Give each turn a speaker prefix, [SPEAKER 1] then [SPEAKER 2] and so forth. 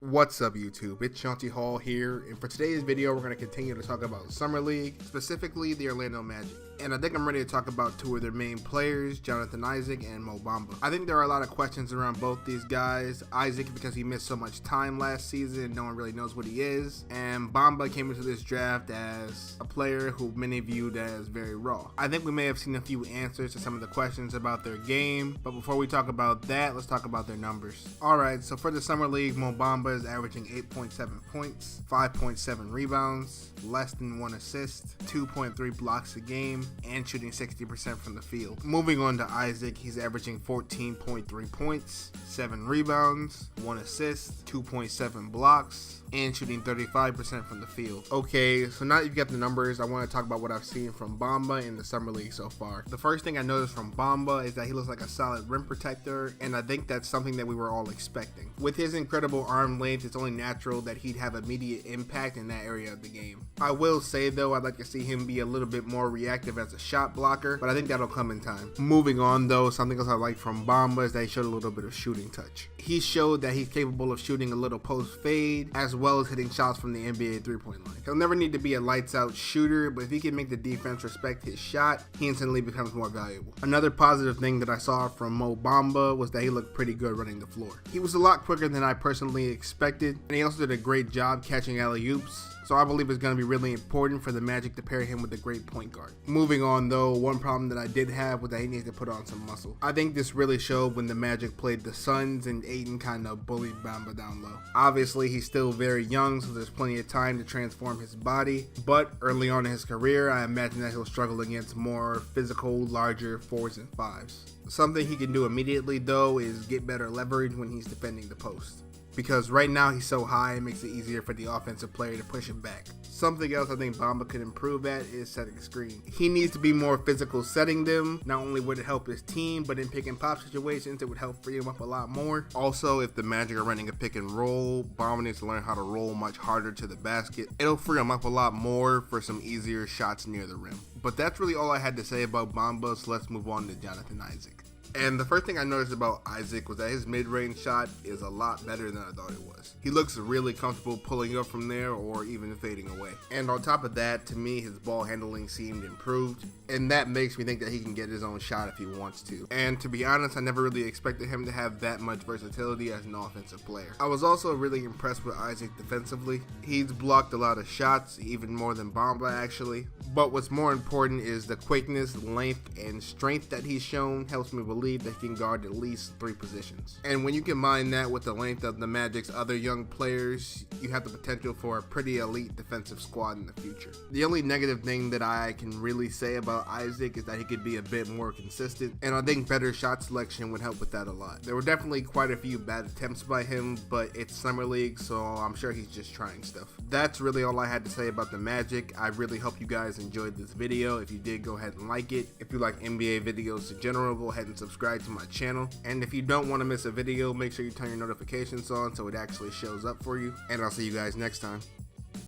[SPEAKER 1] What's up YouTube, it's Shanti Hall here, and for today's video we're going to continue to talk about Summer League, specifically the Orlando Magic. And I think I'm ready to talk about two of their main players, Jonathan Isaac and Mo Bamba. I think there are a lot of questions around both these guys. Isaac because he missed so much time last season and no one really knows what he is, and Bamba came into this draft as a player who many viewed as very raw. I think we may have seen a few answers to some of the questions about their game, but before we talk about that, let's talk about their numbers. Alright, so for the Summer League, Mo Bamba is averaging 8.7 points, 5.7 rebounds, less than 1 assist, 2.3 blocks a game, and shooting 60% from the field. Moving on to Isaac, he's averaging 14.3 points, 7 rebounds, 1 assist, 2.7 blocks, and shooting 35% from the field. Okay, so now that you've got the numbers, I want to talk about what I've seen from Bamba in the Summer League so far. The first thing I noticed from Bamba is that he looks like a solid rim protector, and I think that's something that we were all expecting. With his incredible arm length, it's only natural that he'd have immediate impact in that area of the game. I will say though, I'd like to see him be a little bit more reactive as a shot blocker, but I think that'll come in time. Moving on though, something else I like from Bamba is that he showed a little bit of shooting touch. He showed that he's capable of shooting a little post fade, as well as hitting shots from the NBA 3-point line. He'll never need to be a lights out shooter, but if he can make the defense respect his shot, he instantly becomes more valuable. Another positive thing that I saw from Mo Bamba was that he looked pretty good running the floor. He was a lot quicker than I personally expected, and he also did a great job catching alley-oops. So I believe it's going to be really important for the Magic to pair him with a great point guard. Moving on though, one problem that I did have was that he needs to put on some muscle. I think this really showed when the Magic played the Suns and Ayton kind of bullied Bamba down low. Obviously he's still very young, so there's plenty of time to transform his body, but early on in his career I imagine that he'll struggle against more physical, larger 4s and 5s. Something he can do immediately though is get better leverage when he's defending the post, because right now he's so high it makes it easier for the offensive player to push him back. Something else I think Bamba could improve at is setting screens. He needs to be more physical setting them. Not only would it help his team, but in pick and pop situations it would help free him up a lot more. Also, if the Magic are running a pick and roll, Bamba needs to learn how to roll much harder to the basket. It'll free him up a lot more for some easier shots near the rim. But that's really all I had to say about Bamba, so let's move on to Jonathan Isaac. And the first thing I noticed about Isaac was that his mid-range shot is a lot better than I thought it was. He looks really comfortable pulling up from there or even fading away. And on top of that, to me, his ball handling seemed improved, and that makes me think that he can get his own shot if he wants to. And to be honest, I never really expected him to have that much versatility as an offensive player. I was also really impressed with Isaac defensively. He's blocked a lot of shots, even more than Bamba actually. But what's more important is the quickness, length, and strength that he's shown helps me believe that he can guard at least 3 positions. And when you combine that with the length of the Magic's other young players, you have the potential for a pretty elite defensive squad in the future. The only negative thing that I can really say about Isaac is that he could be a bit more consistent, and I think better shot selection would help with that a lot. There were definitely quite a few bad attempts by him, but it's Summer League, so I'm sure he's just trying stuff. That's really all I had to say about the Magic. I really hope you guys enjoyed this video. If you did, go ahead and like it. If you like NBA videos in general, go ahead and subscribe to my channel. And if you don't want to miss a video, make sure you turn your notifications on so it actually shows up for you. And I'll see you guys next time.